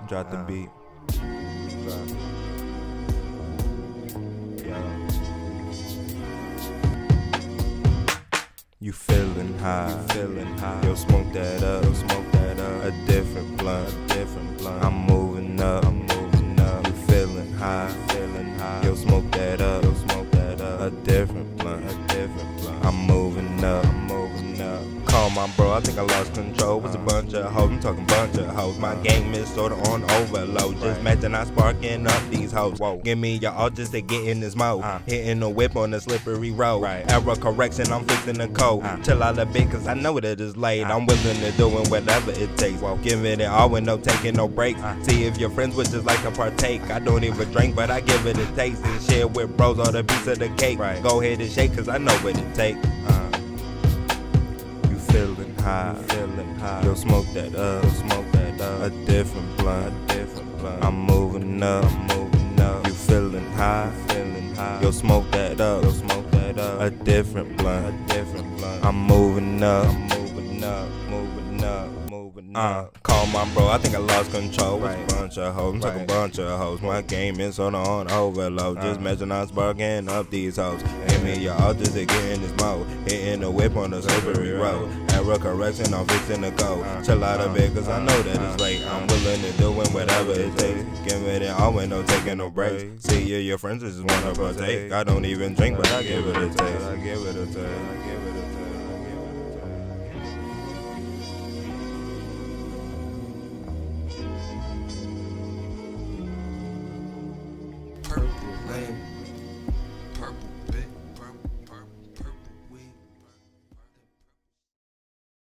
Drop the beat. You feeling high, Yo, smoke that up, A different blunt, I'm moving up, You feeling high, Yo, smoke that up, A different blunt, I'm moving up, Call my bro, I think I lost control. Was a bunch of hoes, I'm talking bunch of hoes. My gang is sorta on overload. Just imagine I sparking up these hoes. Whoa, give me your all just to get in this mode. Hitting the whip on the slippery road. Error correction, I'm fixing the code. Chill out a bit, cause I know that it's late. I'm willing to doing whatever it takes. Giving it all with no taking no breaks. See if your friends would just like to partake. I don't even drink, but I give it a taste. And share with bros all the piece of the cake. Go ahead and shake, cause I know what it takes. Feeling high, Yo, smoke that up, A different blunt, I'm moving up, You feeling high, Yo, smoke that up, A different blunt, I'm moving up, Call my bro, I think I lost control. Was a bunch of hoes, I'm talking bunch of hoes. My game is on overload. Just imagine I'm sparking up these hoes. Give me your all just to get in this mode. Hitting the whip on the slippery road. Error correction, I'm fixing the code. Chill out a bit, cause I know that it's late. I'm willing to doing whatever it takes. Give it all with no taking no breaks. See you, your friends just wanna partake. I don't even drink, but I give it a taste.